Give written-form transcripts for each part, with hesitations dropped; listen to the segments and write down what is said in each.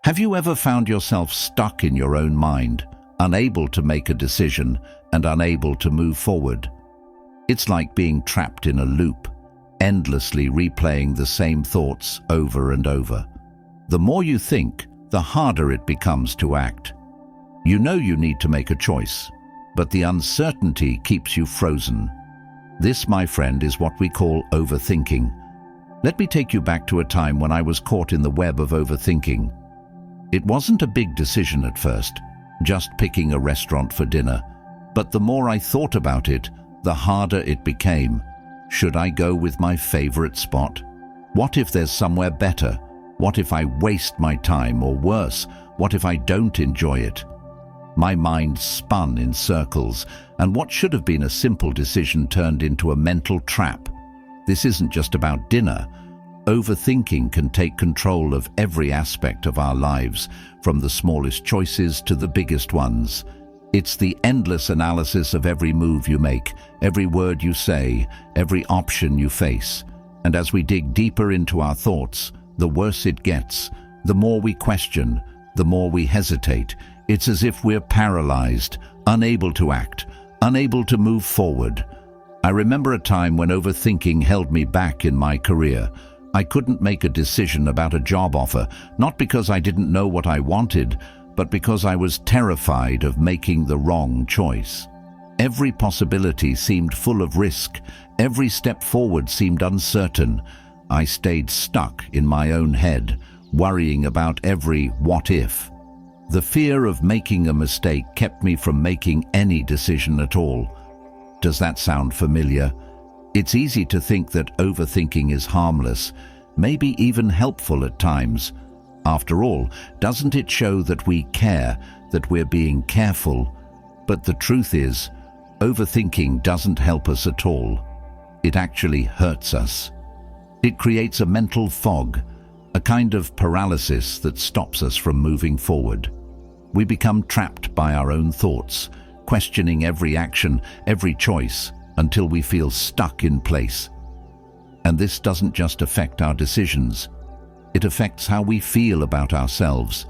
Have you ever found yourself stuck in your own mind, unable to make a decision and unable to move forward? It's like being trapped in a loop, endlessly replaying the same thoughts over and over. The more you think, the harder it becomes to act. You know you need to make a choice, but the uncertainty keeps you frozen. This, my friend, is what we call overthinking. Let me take you back to a time when I was caught in the web of overthinking. It wasn't a big decision at first, just picking a restaurant for dinner. But the more I thought about it, the harder it became. Should I go with my favorite spot? What if there's somewhere better? What if I waste my time, or worse, what if I don't enjoy it? My mind spun in circles, and what should have been a simple decision turned into a mental trap. This isn't just about dinner. Overthinking can take control of every aspect of our lives, from the smallest choices to the biggest ones. It's the endless analysis of every move you make, every word you say, every option you face. And as we dig deeper into our thoughts, the worse it gets. The more we question, the more we hesitate. It's as if we're paralyzed, unable to act, unable to move forward. I remember a time when overthinking held me back in my career. I couldn't make a decision about a job offer, not because I didn't know what I wanted, but because I was terrified of making the wrong choice. Every possibility seemed full of risk. Every step forward seemed uncertain. I stayed stuck in my own head, worrying about every what if. The fear of making a mistake kept me from making any decision at all. Does that sound familiar? It's easy to think that overthinking is harmless, maybe even helpful at times. After all, doesn't it show that we care, that we're being careful? But the truth is, overthinking doesn't help us at all. It actually hurts us. It creates a mental fog, a kind of paralysis that stops us from moving forward. We become trapped by our own thoughts, questioning every action, every choice, until we feel stuck in place. And this doesn't just affect our decisions. It affects how we feel about ourselves.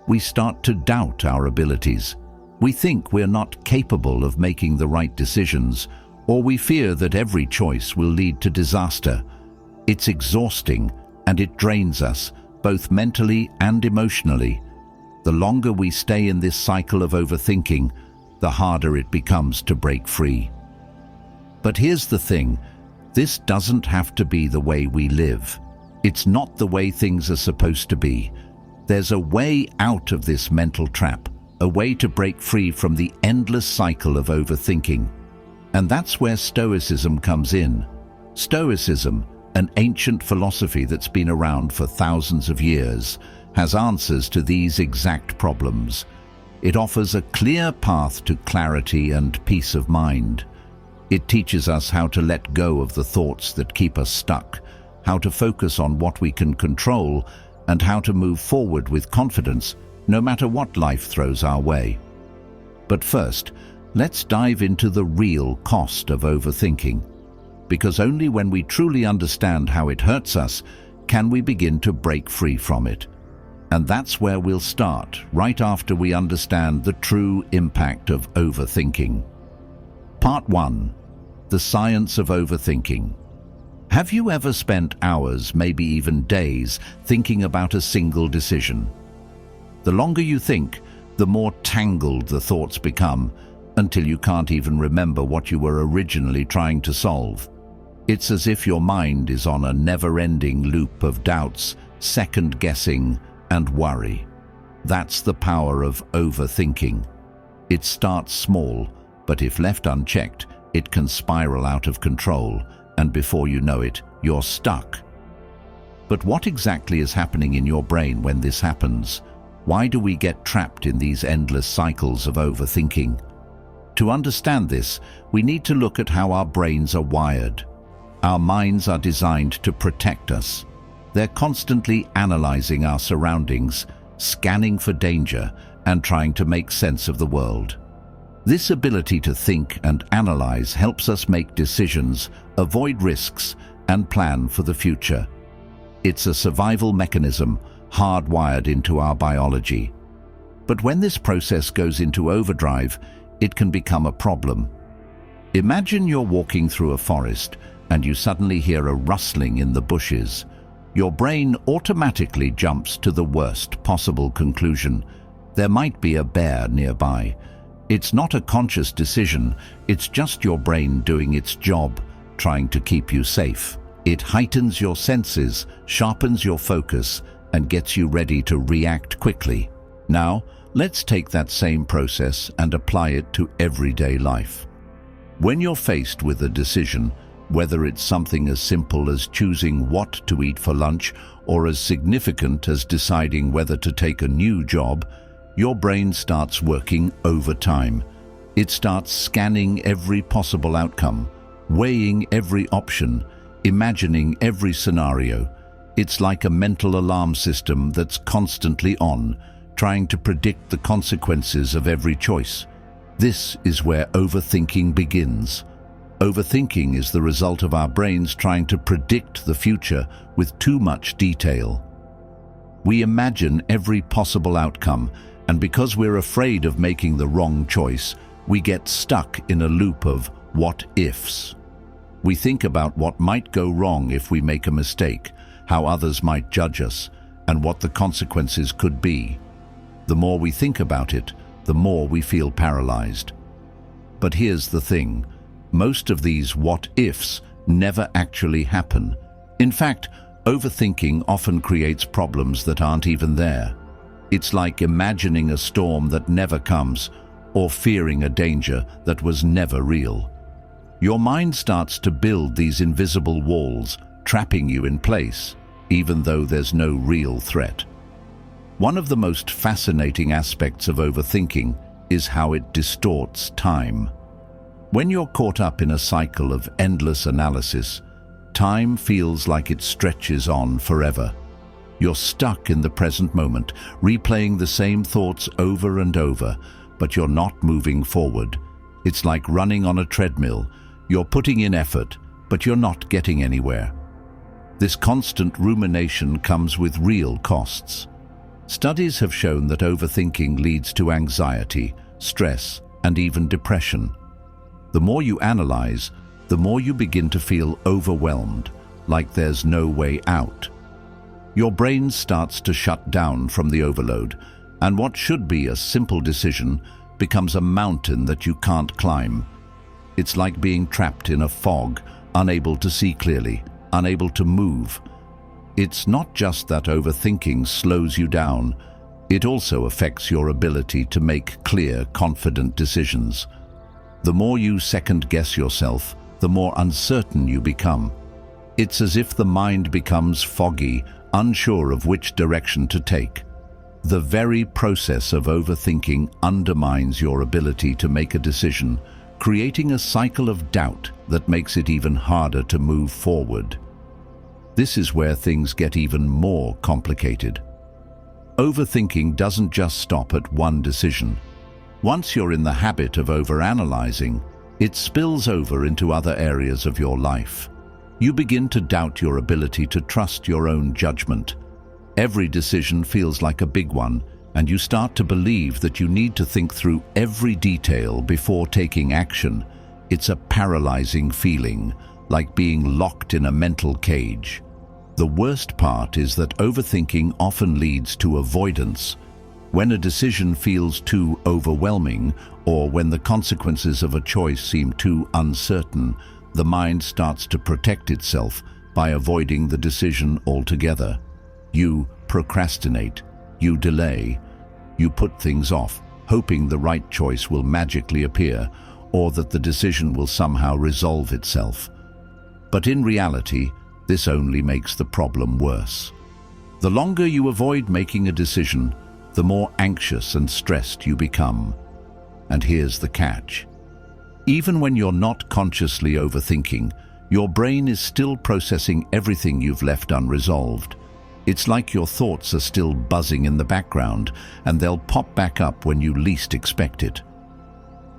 We start to doubt our abilities. We think we're not capable of making the right decisions, or we fear that every choice will lead to disaster. It's exhausting, and it drains us, both mentally and emotionally. The longer we stay in this cycle of overthinking, the harder it becomes to break free. But here's the thing, this doesn't have to be the way we live. It's not the way things are supposed to be. There's a way out of this mental trap, a way to break free from the endless cycle of overthinking. And that's where Stoicism comes in. Stoicism, an ancient philosophy that's been around for thousands of years, has answers to these exact problems. It offers a clear path to clarity and peace of mind. It teaches us how to let go of the thoughts that keep us stuck, how to focus on what we can control, and how to move forward with confidence, no matter what life throws our way. But first, let's dive into the real cost of overthinking, because only when we truly understand how it hurts us can we begin to break free from it. And that's where we'll start, right after we understand the true impact of overthinking. Part 1. The Science of Overthinking. Have you ever spent hours, maybe even days, thinking about a single decision? The longer you think, the more tangled the thoughts become, until you can't even remember what you were originally trying to solve. It's as if your mind is on a never-ending loop of doubts, second-guessing, and worry. That's the power of overthinking. It starts small, but if left unchecked, it can spiral out of control, and before you know it, you're stuck. But what exactly is happening in your brain when this happens? Why do we get trapped in these endless cycles of overthinking? To understand this, we need to look at how our brains are wired. Our minds are designed to protect us. They're constantly analyzing our surroundings, scanning for danger, and trying to make sense of the world. This ability to think and analyze helps us make decisions, avoid risks, and plan for the future. It's a survival mechanism, hardwired into our biology. But when this process goes into overdrive, it can become a problem. Imagine you're walking through a forest and you suddenly hear a rustling in the bushes. Your brain automatically jumps to the worst possible conclusion. There might be a bear nearby. It's not a conscious decision, it's just your brain doing its job, trying to keep you safe. It heightens your senses, sharpens your focus, and gets you ready to react quickly. Now, let's take that same process and apply it to everyday life. When you're faced with a decision, whether it's something as simple as choosing what to eat for lunch or as significant as deciding whether to take a new job, your brain starts working overtime. It starts scanning every possible outcome, weighing every option, imagining every scenario. It's like a mental alarm system that's constantly on, trying to predict the consequences of every choice. This is where overthinking begins. Overthinking is the result of our brains trying to predict the future with too much detail. We imagine every possible outcome, and because we're afraid of making the wrong choice, we get stuck in a loop of what-ifs. We think about what might go wrong if we make a mistake, how others might judge us, and what the consequences could be. The more we think about it, the more we feel paralyzed. But here's the thing. Most of these what-ifs never actually happen. In fact, overthinking often creates problems that aren't even there. It's like imagining a storm that never comes, or fearing a danger that was never real. Your mind starts to build these invisible walls, trapping you in place, even though there's no real threat. One of the most fascinating aspects of overthinking is how it distorts time. When you're caught up in a cycle of endless analysis, time feels like it stretches on forever. You're stuck in the present moment, replaying the same thoughts over and over, but you're not moving forward. It's like running on a treadmill. You're putting in effort, but you're not getting anywhere. This constant rumination comes with real costs. Studies have shown that overthinking leads to anxiety, stress, and even depression. The more you analyze, the more you begin to feel overwhelmed, like there's no way out. Your brain starts to shut down from the overload, and what should be a simple decision becomes a mountain that you can't climb. It's like being trapped in a fog, unable to see clearly, unable to move. It's not just that overthinking slows you down, it also affects your ability to make clear, confident decisions. The more you second-guess yourself, the more uncertain you become. It's as if the mind becomes foggy, unsure of which direction to take. The very process of overthinking undermines your ability to make a decision, creating a cycle of doubt that makes it even harder to move forward. This is where things get even more complicated. Overthinking doesn't just stop at one decision. Once you're in the habit of overanalyzing, it spills over into other areas of your life. You begin to doubt your ability to trust your own judgment. Every decision feels like a big one, and you start to believe that you need to think through every detail before taking action. It's a paralyzing feeling, like being locked in a mental cage. The worst part is that overthinking often leads to avoidance. When a decision feels too overwhelming, or when the consequences of a choice seem too uncertain, the mind starts to protect itself by avoiding the decision altogether. You procrastinate, you delay, you put things off, hoping the right choice will magically appear or that the decision will somehow resolve itself. But in reality, this only makes the problem worse. The longer you avoid making a decision, the more anxious and stressed you become. And here's the catch. Even when you're not consciously overthinking, your brain is still processing everything you've left unresolved. It's like your thoughts are still buzzing in the background, and they'll pop back up when you least expect it.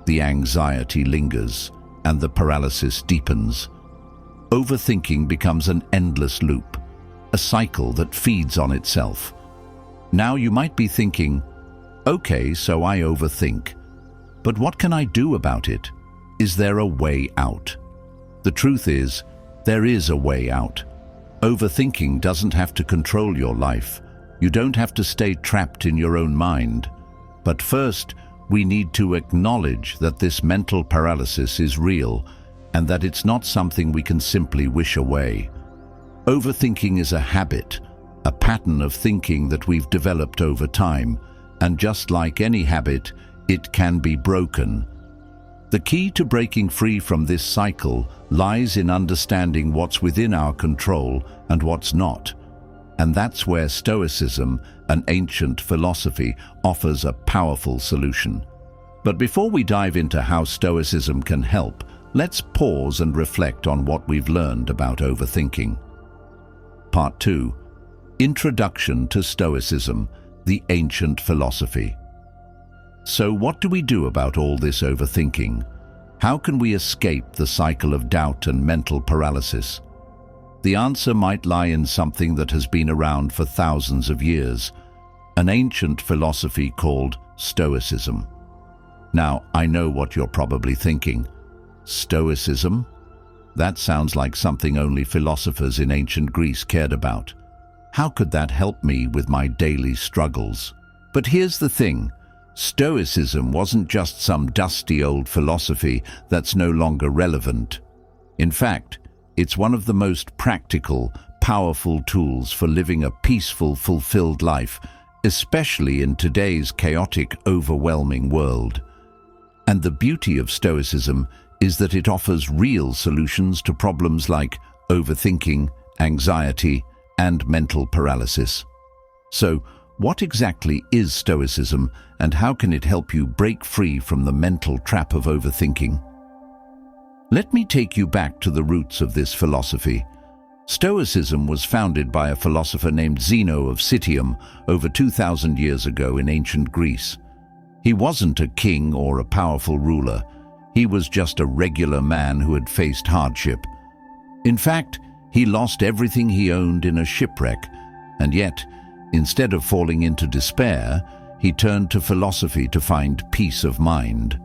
The anxiety lingers, and the paralysis deepens. Overthinking becomes an endless loop, a cycle that feeds on itself. Now you might be thinking, okay, so I overthink. But what can I do about it? Is there a way out? The truth is, there is a way out. Overthinking doesn't have to control your life. You don't have to stay trapped in your own mind. But first, we need to acknowledge that this mental paralysis is real and that it's not something we can simply wish away. Overthinking is a habit, a pattern of thinking that we've developed over time, and just like any habit, it can be broken. The key to breaking free from this cycle lies in understanding what's within our control and what's not. And that's where Stoicism, an ancient philosophy, offers a powerful solution. But before we dive into how Stoicism can help, let's pause and reflect on what we've learned about overthinking. Part 2. Introduction to Stoicism, the ancient philosophy. So what do we do about all this overthinking? How can we escape the cycle of doubt and mental paralysis? The answer might lie in something that has been around for thousands of years, an ancient philosophy called Stoicism. Now, I know what you're probably thinking. Stoicism? That sounds like something only philosophers in ancient Greece cared about. How could that help me with my daily struggles? But here's the thing. Stoicism wasn't just some dusty old philosophy that's no longer relevant. In fact, it's one of the most practical, powerful tools for living a peaceful, fulfilled life, especially in today's chaotic, overwhelming world. And the beauty of Stoicism is that it offers real solutions to problems like overthinking, anxiety, and mental paralysis. So, what exactly is Stoicism, and how can it help you break free from the mental trap of overthinking? Let me take you back to the roots of this philosophy. Stoicism was founded by a philosopher named Zeno of Citium over 2,000 years ago in ancient Greece. He wasn't a king or a powerful ruler. He was just a regular man who had faced hardship. In fact, he lost everything he owned in a shipwreck, and yet, instead of falling into despair, he turned to philosophy to find peace of mind.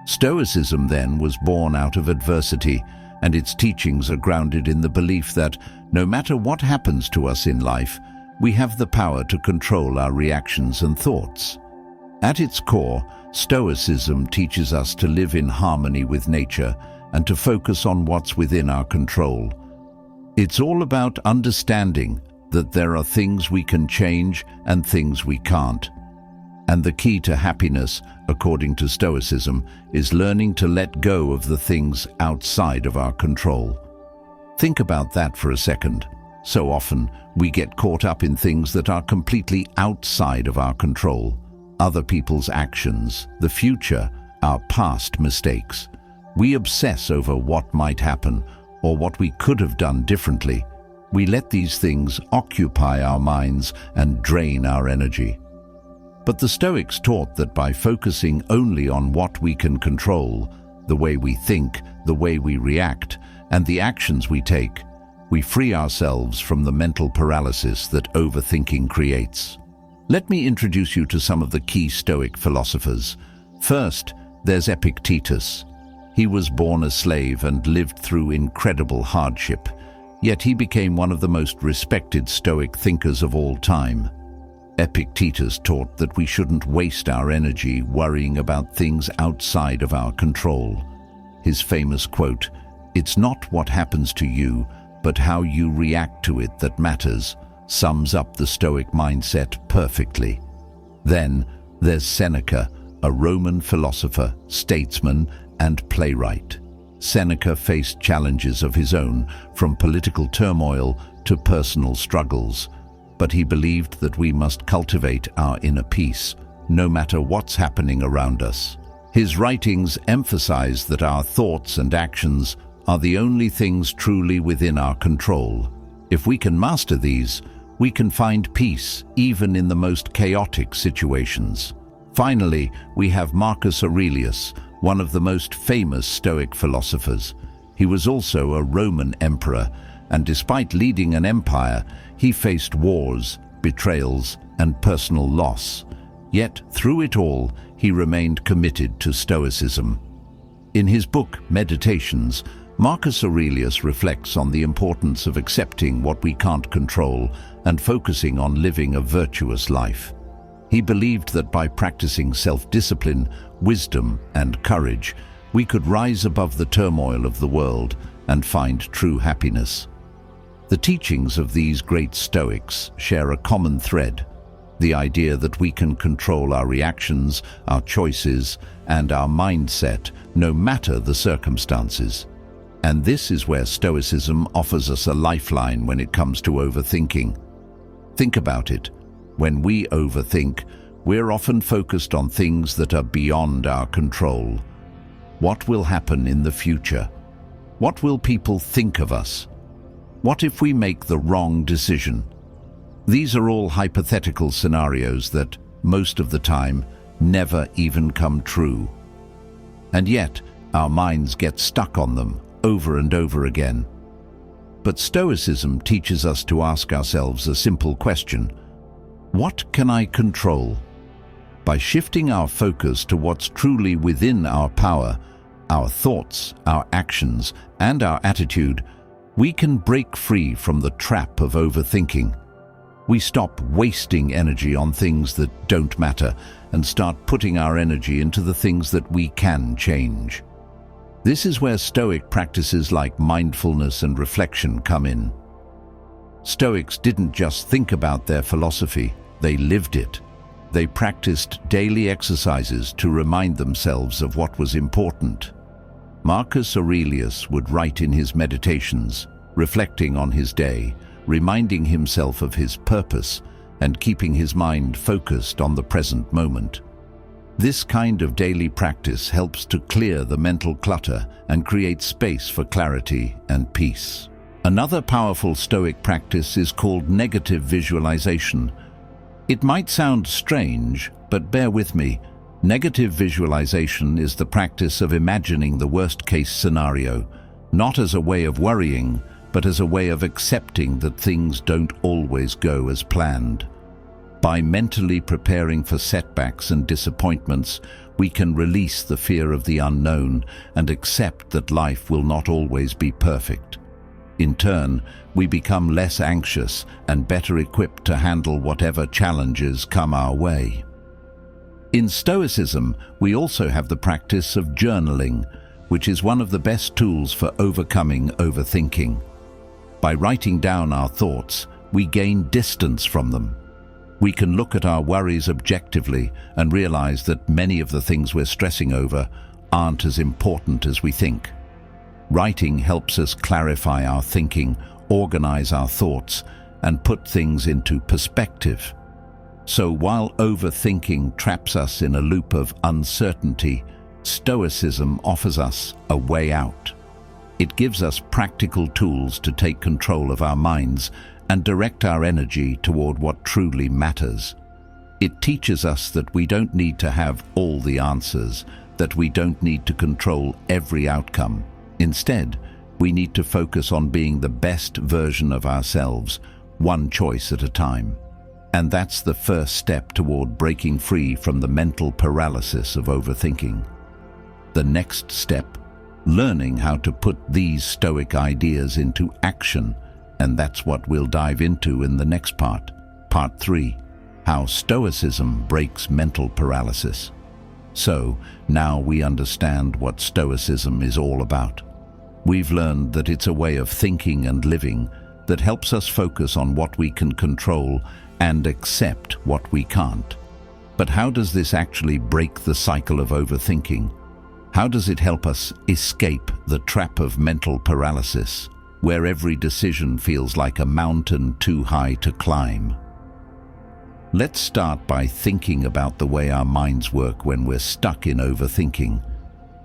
Stoicism then was born out of adversity, and its teachings are grounded in the belief that no matter what happens to us in life, we have the power to control our reactions and thoughts. At its core, Stoicism teaches us to live in harmony with nature and to focus on what's within our control. It's all about understanding that there are things we can change and things we can't. And the key to happiness, according to Stoicism, is learning to let go of the things outside of our control. Think about that for a second. So often, we get caught up in things that are completely outside of our control. Other people's actions, the future, our past mistakes. We obsess over what might happen or what we could have done differently. We let these things occupy our minds and drain our energy. But the Stoics taught that by focusing only on what we can control, the way we think, the way we react, and the actions we take, we free ourselves from the mental paralysis that overthinking creates. Let me introduce you to some of the key Stoic philosophers. First, there's Epictetus. He was born a slave and lived through incredible hardship, yet he became one of the most respected Stoic thinkers of all time. Epictetus taught that we shouldn't waste our energy worrying about things outside of our control. His famous quote, "It's not what happens to you, but how you react to it that matters," sums up the Stoic mindset perfectly. Then there's Seneca, a Roman philosopher, statesman, and playwright. Seneca faced challenges of his own, from political turmoil to personal struggles. But he believed that we must cultivate our inner peace, no matter what's happening around us. His writings emphasize that our thoughts and actions are the only things truly within our control. If we can master these, we can find peace even in the most chaotic situations. Finally, we have Marcus Aurelius, one of the most famous Stoic philosophers. He was also a Roman emperor, and despite leading an empire, he faced wars, betrayals, and personal loss. Yet, through it all, he remained committed to Stoicism. In his book, Meditations, Marcus Aurelius reflects on the importance of accepting what we can't control and focusing on living a virtuous life. He believed that by practicing self-discipline, wisdom, and courage, we could rise above the turmoil of the world and find true happiness. The teachings of these great Stoics share a common thread: the idea that we can control our reactions, our choices, and our mindset, no matter the circumstances. And this is where Stoicism offers us a lifeline when it comes to overthinking. Think about it. When we overthink, we're often focused on things that are beyond our control. What will happen in the future? What will people think of us? What if we make the wrong decision? These are all hypothetical scenarios that, most of the time, never even come true. And yet, our minds get stuck on them over and over again. But Stoicism teaches us to ask ourselves a simple question: what can I control? By shifting our focus to what's truly within our power, our thoughts, our actions, and our attitude, we can break free from the trap of overthinking. We stop wasting energy on things that don't matter and start putting our energy into the things that we can change. This is where Stoic practices like mindfulness and reflection come in. Stoics didn't just think about their philosophy, they lived it. They practiced daily exercises to remind themselves of what was important. Marcus Aurelius would write in his Meditations, reflecting on his day, reminding himself of his purpose, and keeping his mind focused on the present moment. This kind of daily practice helps to clear the mental clutter and create space for clarity and peace. Another powerful Stoic practice is called negative visualization. It might sound strange, but bear with me. Negative visualization is the practice of imagining the worst-case scenario, not as a way of worrying, but as a way of accepting that things don't always go as planned. By mentally preparing for setbacks and disappointments, we can release the fear of the unknown and accept that life will not always be perfect. In turn, we become less anxious and better equipped to handle whatever challenges come our way. In Stoicism, we also have the practice of journaling, which is one of the best tools for overcoming overthinking. By writing down our thoughts, we gain distance from them. We can look at our worries objectively and realize that many of the things we're stressing over aren't as important as we think. Writing helps us clarify our thinking, organize our thoughts, and put things into perspective. So while overthinking traps us in a loop of uncertainty, Stoicism offers us a way out. It gives us practical tools to take control of our minds and direct our energy toward what truly matters. It teaches us that we don't need to have all the answers, that we don't need to control every outcome. Instead, we need to focus on being the best version of ourselves, one choice at a time. And that's the first step toward breaking free from the mental paralysis of overthinking. The next step, learning how to put these Stoic ideas into action, and that's what we'll dive into in the next part, Part 3, How Stoicism Breaks Mental Paralysis. So, now we understand what Stoicism is all about. We've learned that it's a way of thinking and living that helps us focus on what we can control and accept what we can't. But how does this actually break the cycle of overthinking? How does it help us escape the trap of mental paralysis, where every decision feels like a mountain too high to climb? Let's start by thinking about the way our minds work when we're stuck in overthinking.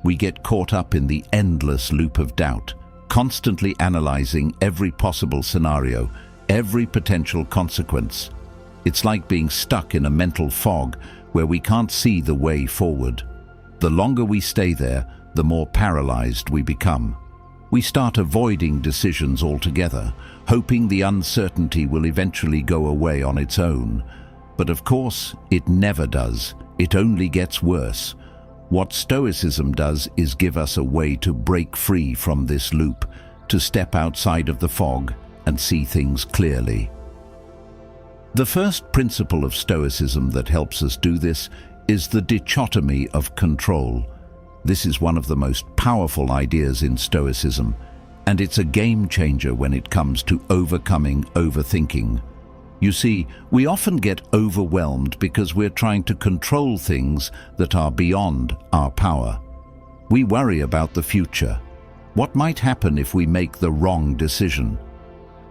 We get caught up in the endless loop of doubt, constantly analyzing every possible scenario, every potential consequence. It's like being stuck in a mental fog where we can't see the way forward. The longer we stay there, the more paralyzed we become. We start avoiding decisions altogether, hoping the uncertainty will eventually go away on its own. But of course, it never does. It only gets worse. What Stoicism does is give us a way to break free from this loop, to step outside of the fog and see things clearly. The first principle of Stoicism that helps us do this is the dichotomy of control. This is one of the most powerful ideas in Stoicism, and it's a game changer when it comes to overcoming overthinking. You see, we often get overwhelmed because we're trying to control things that are beyond our power. We worry about the future. What might happen if we make the wrong decision?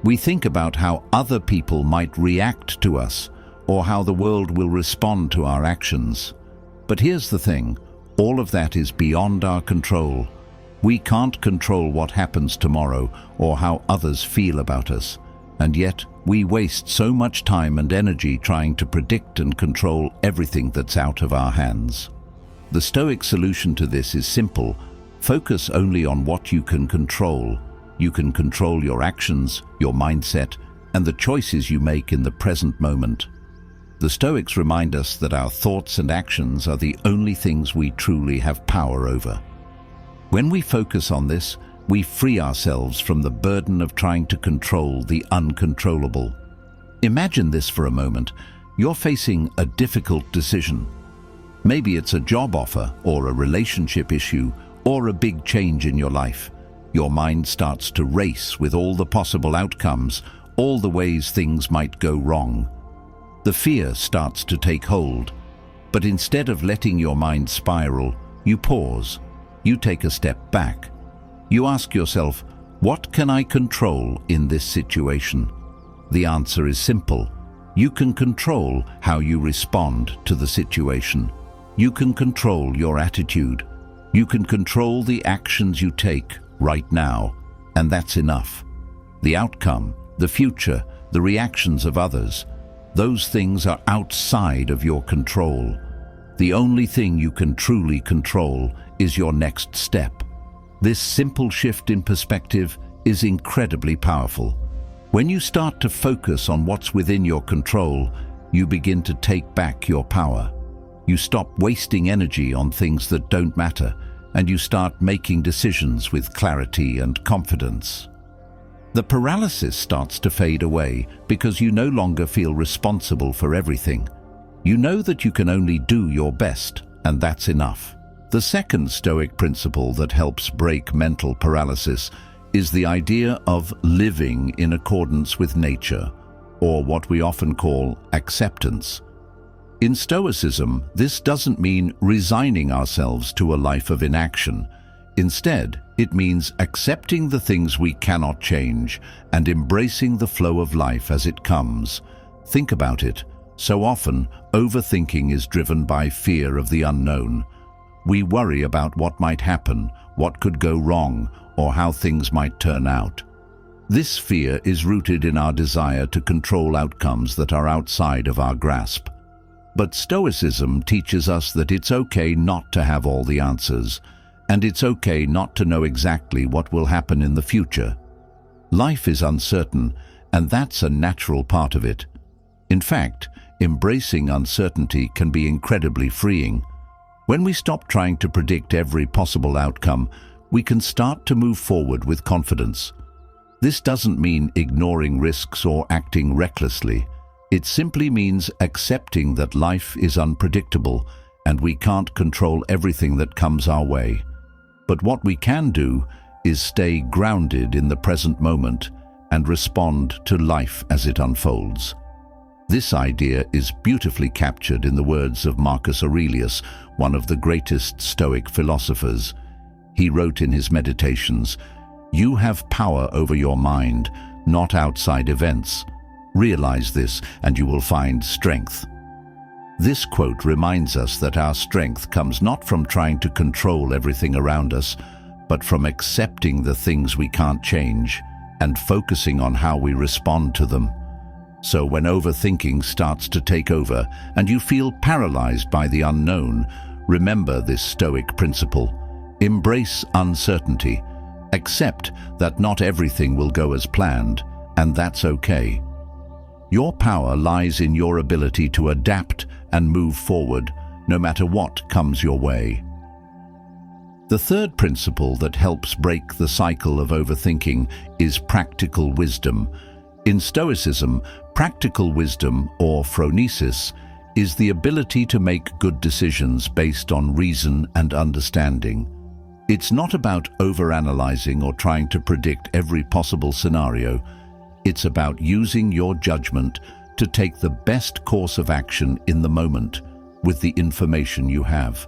We think about how other people might react to us, or how the world will respond to our actions. But here's the thing, all of that is beyond our control. We can't control what happens tomorrow or how others feel about us. And yet, we waste so much time and energy trying to predict and control everything that's out of our hands. The Stoic solution to this is simple. Focus only on what you can control. You can control your actions, your mindset, and the choices you make in the present moment. The Stoics remind us that our thoughts and actions are the only things we truly have power over. When we focus on this, we free ourselves from the burden of trying to control the uncontrollable. Imagine this for a moment. You're facing a difficult decision. Maybe it's a job offer, or a relationship issue, or a big change in your life. Your mind starts to race with all the possible outcomes, all the ways things might go wrong. The fear starts to take hold. But instead of letting your mind spiral, you pause. You take a step back. You ask yourself, what can I control in this situation? The answer is simple. You can control how you respond to the situation. You can control your attitude. You can control the actions you take right now, and that's enough. The outcome, the future, the reactions of others, those things are outside of your control. The only thing you can truly control is your next step. This simple shift in perspective is incredibly powerful. When you start to focus on what's within your control, you begin to take back your power. You stop wasting energy on things that don't matter, and you start making decisions with clarity and confidence. The paralysis starts to fade away because you no longer feel responsible for everything. You know that you can only do your best, and that's enough. The second Stoic principle that helps break mental paralysis is the idea of living in accordance with nature, or what we often call acceptance. In Stoicism, this doesn't mean resigning ourselves to a life of inaction. Instead, it means accepting the things we cannot change and embracing the flow of life as it comes. Think about it. So often, overthinking is driven by fear of the unknown. We worry about what might happen, what could go wrong, or how things might turn out. This fear is rooted in our desire to control outcomes that are outside of our grasp. But Stoicism teaches us that it's okay not to have all the answers, and it's okay not to know exactly what will happen in the future. Life is uncertain, and that's a natural part of it. In fact, embracing uncertainty can be incredibly freeing. When we stop trying to predict every possible outcome, we can start to move forward with confidence. This doesn't mean ignoring risks or acting recklessly. It simply means accepting that life is unpredictable and we can't control everything that comes our way. But what we can do is stay grounded in the present moment and respond to life as it unfolds. This idea is beautifully captured in the words of Marcus Aurelius, one of the greatest Stoic philosophers. He wrote in his Meditations, "You have power over your mind, not outside events. Realize this and you will find strength." This quote reminds us that our strength comes not from trying to control everything around us, but from accepting the things we can't change and focusing on how we respond to them. So when overthinking starts to take over and you feel paralyzed by the unknown, remember this Stoic principle. Embrace uncertainty. Accept that not everything will go as planned, and that's okay. Your power lies in your ability to adapt and move forward, no matter what comes your way. The third principle that helps break the cycle of overthinking is practical wisdom. In Stoicism, practical wisdom, or phronesis, is the ability to make good decisions based on reason and understanding. It's not about overanalyzing or trying to predict every possible scenario. It's about using your judgment to take the best course of action in the moment with the information you have.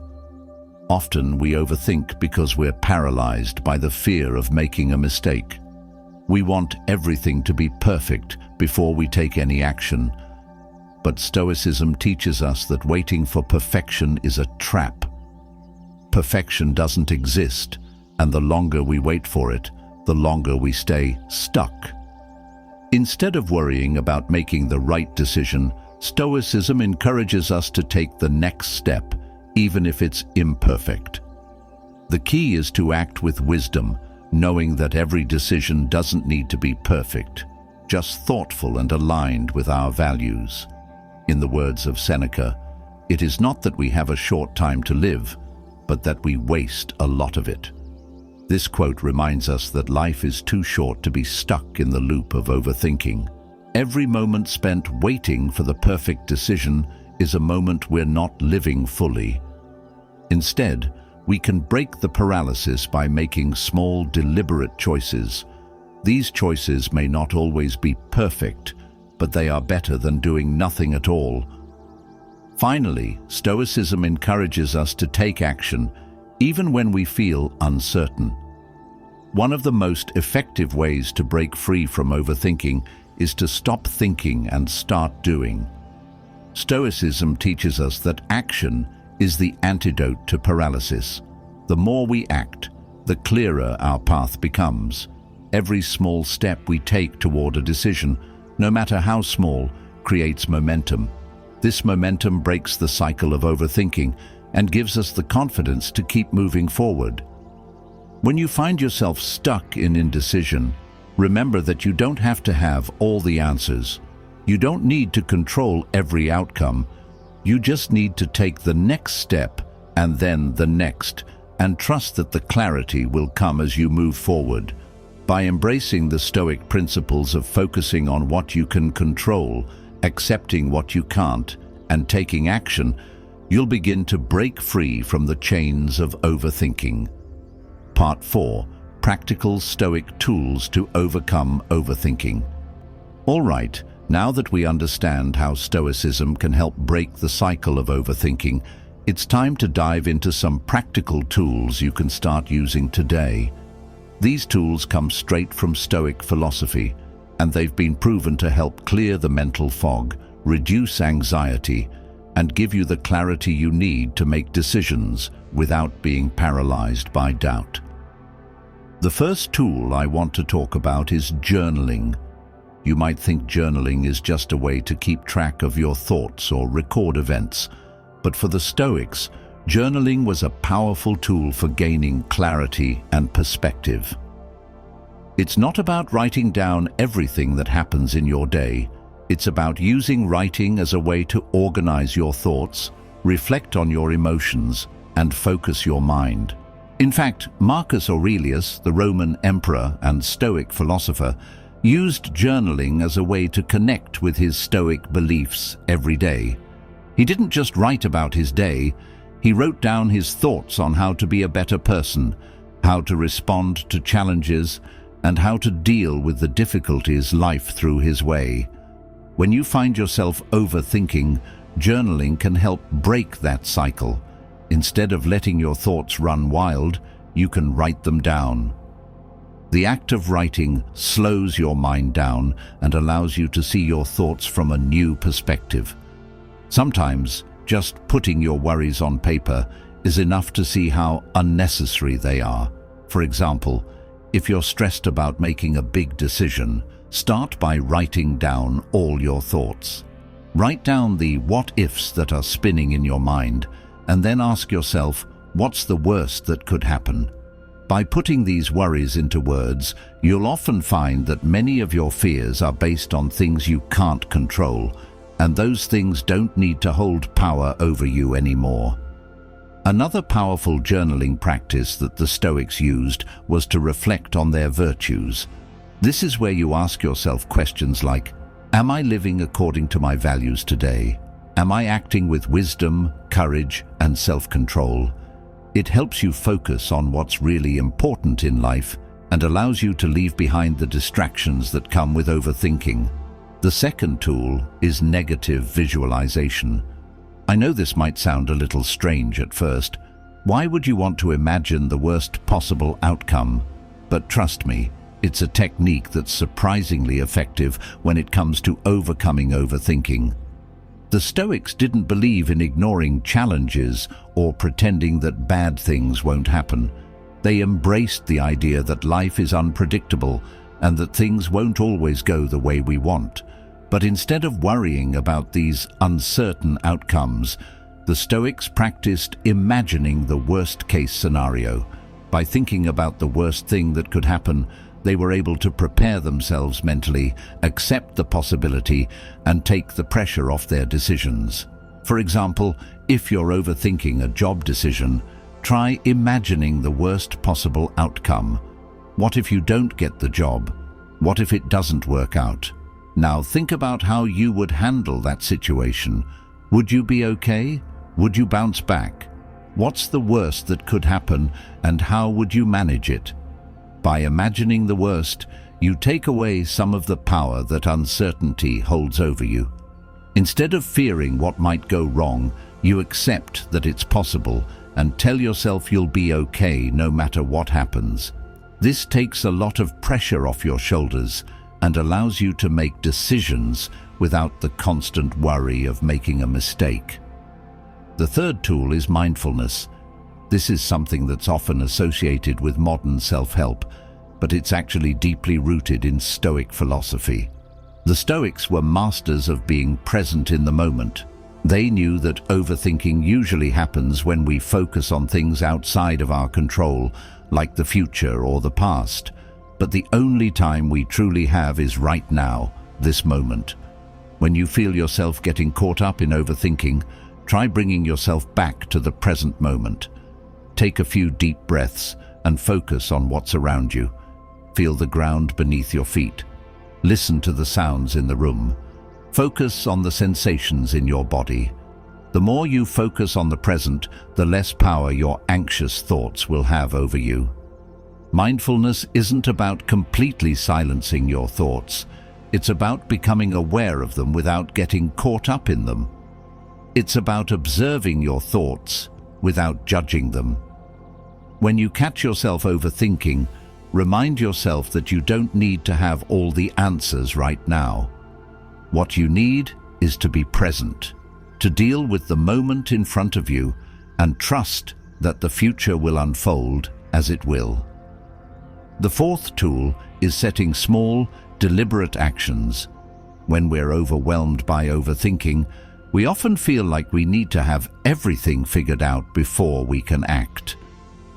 Often we overthink because we're paralyzed by the fear of making a mistake. We want everything to be perfect before we take any action. But Stoicism teaches us that waiting for perfection is a trap. Perfection doesn't exist, and the longer we wait for it, the longer we stay stuck. Instead of worrying about making the right decision, Stoicism encourages us to take the next step, even if it's imperfect. The key is to act with wisdom, knowing that every decision doesn't need to be perfect, just thoughtful and aligned with our values. In the words of Seneca, it is not that we have a short time to live, but that we waste a lot of it. This quote reminds us that life is too short to be stuck in the loop of overthinking. Every moment spent waiting for the perfect decision is a moment we're not living fully. Instead, we can break the paralysis by making small, deliberate choices. These choices may not always be perfect, but they are better than doing nothing at all. Finally, Stoicism encourages us to take action, even when we feel uncertain. One of the most effective ways to break free from overthinking is to stop thinking and start doing. Stoicism teaches us that action is the antidote to paralysis. The more we act, the clearer our path becomes. Every small step we take toward a decision, no matter how small, creates momentum. This momentum breaks the cycle of overthinking and gives us the confidence to keep moving forward. When you find yourself stuck in indecision, remember that you don't have to have all the answers. You don't need to control every outcome. You just need to take the next step and then the next, and trust that the clarity will come as you move forward. By embracing the Stoic principles of focusing on what you can control, accepting what you can't, and taking action, you'll begin to break free from the chains of overthinking. Part 4. Practical Stoic Tools to Overcome Overthinking. All right, now that we understand how Stoicism can help break the cycle of overthinking, it's time to dive into some practical tools you can start using today. These tools come straight from Stoic philosophy, and they've been proven to help clear the mental fog, reduce anxiety, and give you the clarity you need to make decisions without being paralyzed by doubt. The first tool I want to talk about is journaling. You might think journaling is just a way to keep track of your thoughts or record events, but for the Stoics, journaling was a powerful tool for gaining clarity and perspective. It's not about writing down everything that happens in your day. It's about using writing as a way to organize your thoughts, reflect on your emotions, and focus your mind. In fact, Marcus Aurelius, the Roman emperor and Stoic philosopher, used journaling as a way to connect with his Stoic beliefs every day. He didn't just write about his day, he wrote down his thoughts on how to be a better person, how to respond to challenges, and how to deal with the difficulties life threw his way. When you find yourself overthinking, journaling can help break that cycle. Instead of letting your thoughts run wild, you can write them down. The act of writing slows your mind down and allows you to see your thoughts from a new perspective. Sometimes, just putting your worries on paper is enough to see how unnecessary they are. For example, if you're stressed about making a big decision, start by writing down all your thoughts. Write down the what-ifs that are spinning in your mind, and then ask yourself, what's the worst that could happen? By putting these worries into words, you'll often find that many of your fears are based on things you can't control, and those things don't need to hold power over you anymore. Another powerful journaling practice that the Stoics used was to reflect on their virtues. This is where you ask yourself questions like, am I living according to my values today? Am I acting with wisdom, courage, and self-control? It helps you focus on what's really important in life and allows you to leave behind the distractions that come with overthinking. The second tool is negative visualization. I know this might sound a little strange at first. Why would you want to imagine the worst possible outcome? But trust me, it's a technique that's surprisingly effective when it comes to overcoming overthinking. The Stoics didn't believe in ignoring challenges or pretending that bad things won't happen. They embraced the idea that life is unpredictable and that things won't always go the way we want. But instead of worrying about these uncertain outcomes, the Stoics practiced imagining the worst-case scenario. By thinking about the worst thing that could happen, they were able to prepare themselves mentally, accept the possibility, and take the pressure off their decisions. For example, if you're overthinking a job decision, try imagining the worst possible outcome. What if you don't get the job? What if it doesn't work out? Now think about how you would handle that situation. Would you be okay? Would you bounce back? What's the worst that could happen, and how would you manage it? By imagining the worst, you take away some of the power that uncertainty holds over you. Instead of fearing what might go wrong, you accept that it's possible and tell yourself you'll be okay no matter what happens. This takes a lot of pressure off your shoulders and allows you to make decisions without the constant worry of making a mistake. The third tool is mindfulness. This is something that's often associated with modern self-help, but it's actually deeply rooted in Stoic philosophy. The Stoics were masters of being present in the moment. They knew that overthinking usually happens when we focus on things outside of our control, like the future or the past. But the only time we truly have is right now, this moment. When you feel yourself getting caught up in overthinking, try bringing yourself back to the present moment. Take a few deep breaths and focus on what's around you. Feel the ground beneath your feet. Listen to the sounds in the room. Focus on the sensations in your body. The more you focus on the present, the less power your anxious thoughts will have over you. Mindfulness isn't about completely silencing your thoughts. It's about becoming aware of them without getting caught up in them. It's about observing your thoughts without judging them. When you catch yourself overthinking, remind yourself that you don't need to have all the answers right now. What you need is to be present, to deal with the moment in front of you, and trust that the future will unfold as it will. The fourth tool is setting small, deliberate actions. When we're overwhelmed by overthinking, we often feel like we need to have everything figured out before we can act.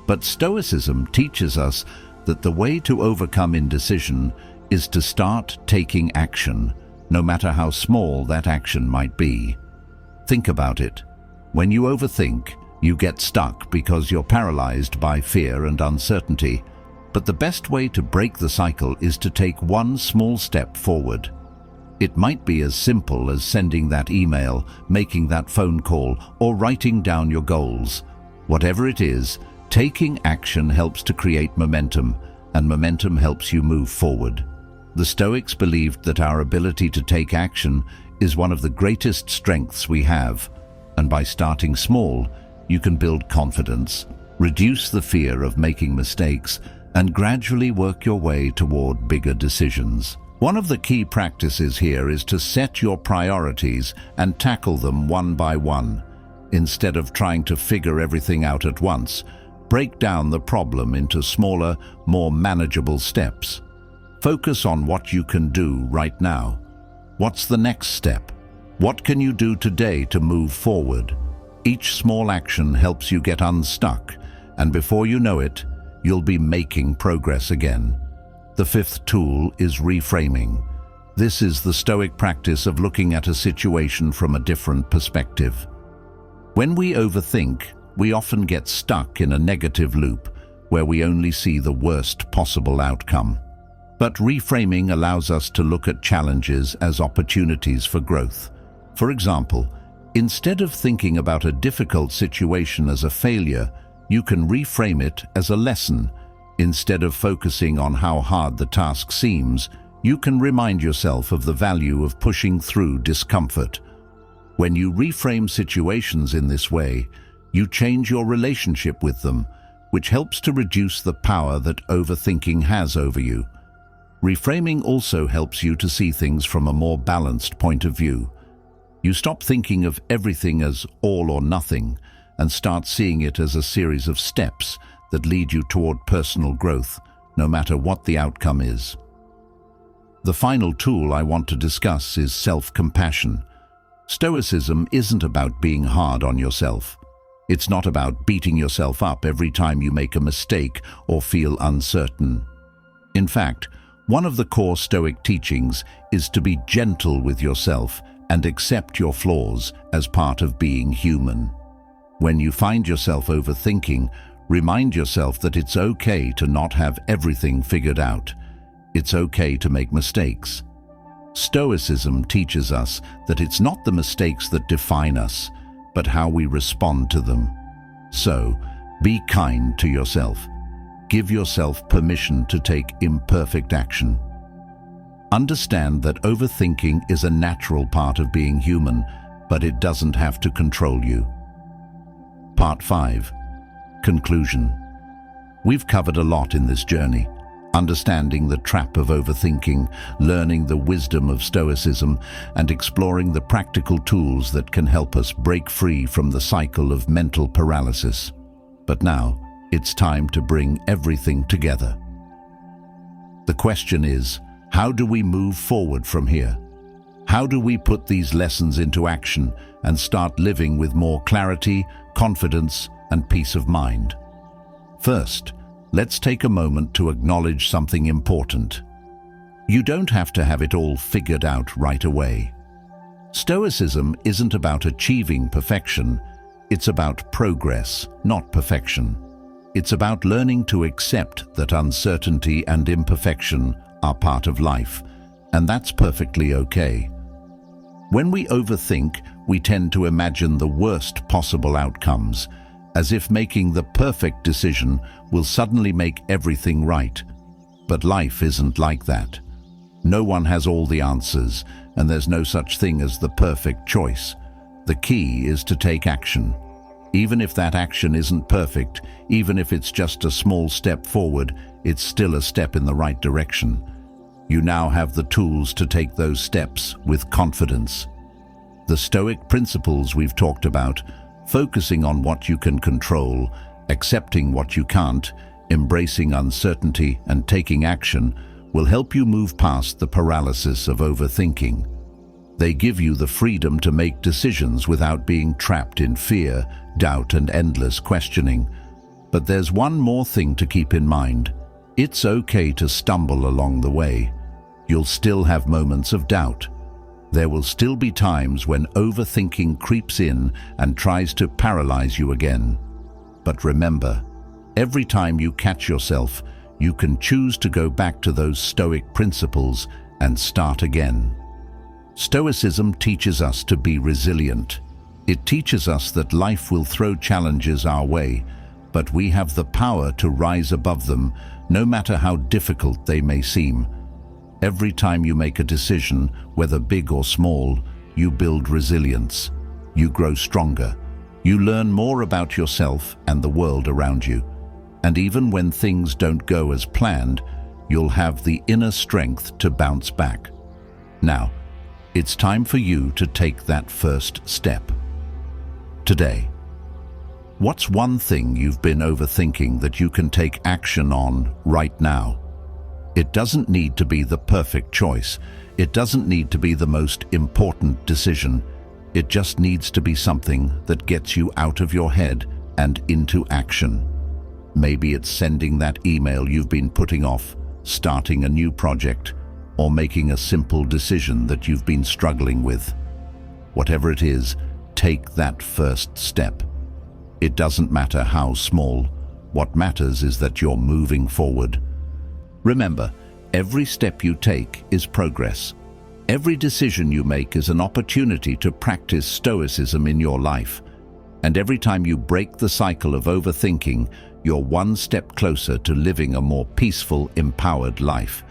But Stoicism teaches us that the way to overcome indecision is to start taking action, no matter how small that action might be. Think about it. When you overthink, you get stuck because you're paralyzed by fear and uncertainty. But the best way to break the cycle is to take one small step forward. It might be as simple as sending that email, making that phone call, or writing down your goals. Whatever it is, taking action helps to create momentum, and momentum helps you move forward. The Stoics believed that our ability to take action is one of the greatest strengths we have, and by starting small, you can build confidence, reduce the fear of making mistakes, and gradually work your way toward bigger decisions. One of the key practices here is to set your priorities and tackle them one by one. Instead of trying to figure everything out at once, break down the problem into smaller, more manageable steps. Focus on what you can do right now. What's the next step? What can you do today to move forward? Each small action helps you get unstuck, and before you know it, you'll be making progress again. The fifth tool is reframing. This is the Stoic practice of looking at a situation from a different perspective. When we overthink, we often get stuck in a negative loop where we only see the worst possible outcome. But reframing allows us to look at challenges as opportunities for growth. For example, instead of thinking about a difficult situation as a failure, you can reframe it as a lesson. Instead of focusing on how hard the task seems, you can remind yourself of the value of pushing through discomfort. When you reframe situations in this way, you change your relationship with them, which helps to reduce the power that overthinking has over you. Reframing also helps you to see things from a more balanced point of view. You stop thinking of everything as all or nothing and start seeing it as a series of steps that lead you toward personal growth, no matter what the outcome is. The final tool I want to discuss is self-compassion. Stoicism isn't about being hard on yourself. It's not about beating yourself up every time you make a mistake or feel uncertain. In fact, one of the core Stoic teachings is to be gentle with yourself and accept your flaws as part of being human. When you find yourself overthinking, remind yourself that it's okay to not have everything figured out. It's okay to make mistakes. Stoicism teaches us that it's not the mistakes that define us, but how we respond to them. So, be kind to yourself. Give yourself permission to take imperfect action. Understand that overthinking is a natural part of being human, but it doesn't have to control you. Part 5. Conclusion. We've covered a lot in this journey. Understanding the trap of overthinking, learning the wisdom of Stoicism, and exploring the practical tools that can help us break free from the cycle of mental paralysis. But now, it's time to bring everything together. The question is, how do we move forward from here? How do we put these lessons into action and start living with more clarity, confidence, and peace of mind? First, let's take a moment to acknowledge something important. You don't have to have it all figured out right away. Stoicism isn't about achieving perfection, it's about progress, not perfection. It's about learning to accept that uncertainty and imperfection are part of life, and that's perfectly okay. When we overthink, we tend to imagine the worst possible outcomes, as if making the perfect decision will suddenly make everything right. But life isn't like that. No one has all the answers, and there's no such thing as the perfect choice. The key is to take action. Even if that action isn't perfect, even if it's just a small step forward, it's still a step in the right direction. You now have the tools to take those steps with confidence. The Stoic principles we've talked about, focusing on what you can control, accepting what you can't, embracing uncertainty, and taking action, will help you move past the paralysis of overthinking. They give you the freedom to make decisions without being trapped in fear, doubt, and endless questioning. But there's one more thing to keep in mind. It's okay to stumble along the way. You'll still have moments of doubt. There will still be times when overthinking creeps in and tries to paralyze you again. But remember, every time you catch yourself, you can choose to go back to those Stoic principles and start again. Stoicism teaches us to be resilient. It teaches us that life will throw challenges our way, but we have the power to rise above them, no matter how difficult they may seem. Every time you make a decision, whether big or small, you build resilience. You grow stronger. You learn more about yourself and the world around you. And even when things don't go as planned, you'll have the inner strength to bounce back. Now, it's time for you to take that first step. Today, what's one thing you've been overthinking that you can take action on right now? It doesn't need to be the perfect choice. It doesn't need to be the most important decision. It just needs to be something that gets you out of your head and into action. Maybe it's sending that email you've been putting off, starting a new project, or making a simple decision that you've been struggling with. Whatever it is, take that first step. It doesn't matter how small. What matters is that you're moving forward. Remember, every step you take is progress. Every decision you make is an opportunity to practice Stoicism in your life. And every time you break the cycle of overthinking, you're one step closer to living a more peaceful, empowered life.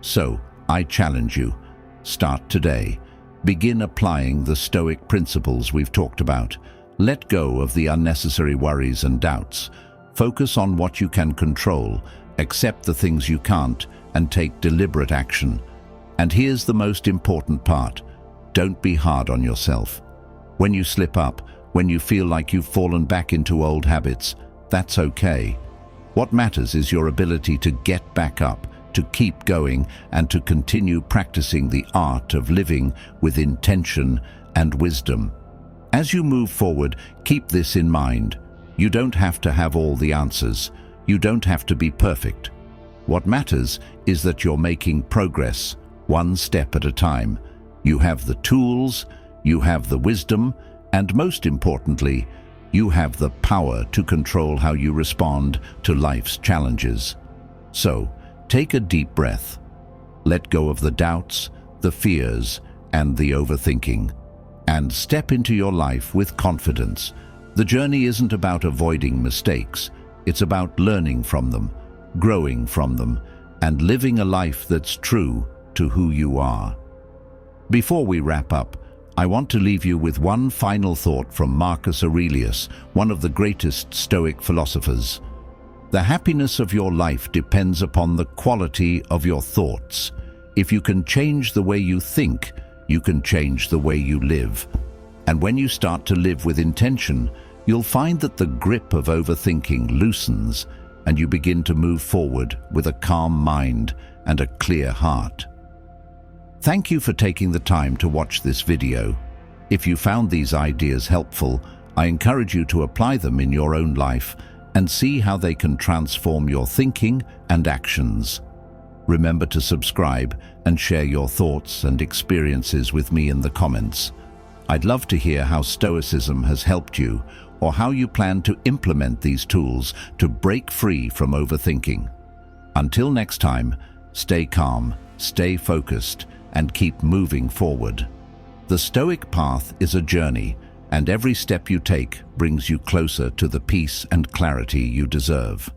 So, I challenge you. Start today. Begin applying the Stoic principles we've talked about. Let go of the unnecessary worries and doubts. Focus on what you can control, accept the things you can't, and take deliberate action. And here's the most important part. Don't be hard on yourself. When you slip up, when you feel like you've fallen back into old habits, that's okay. What matters is your ability to get back up, to keep going, and to continue practicing the art of living with intention and wisdom. As you move forward, keep this in mind. You don't have to have all the answers. You don't have to be perfect. What matters is that you're making progress, one step at a time. You have the tools, you have the wisdom, and most importantly, you have the power to control how you respond to life's challenges. So, take a deep breath. Let go of the doubts, the fears, and the overthinking, and step into your life with confidence. The journey isn't about avoiding mistakes. It's about learning from them, growing from them, and living a life that's true to who you are. Before we wrap up, I want to leave you with one final thought from Marcus Aurelius, one of the greatest Stoic philosophers. The happiness of your life depends upon the quality of your thoughts. If you can change the way you think, you can change the way you live. And when you start to live with intention, you'll find that the grip of overthinking loosens and you begin to move forward with a calm mind and a clear heart. Thank you for taking the time to watch this video. If you found these ideas helpful, I encourage you to apply them in your own life and see how they can transform your thinking and actions. Remember to subscribe and share your thoughts and experiences with me in the comments. I'd love to hear how Stoicism has helped you or how you plan to implement these tools to break free from overthinking. Until next time, stay calm, stay focused, and keep moving forward. The Stoic path is a journey, and every step you take brings you closer to the peace and clarity you deserve.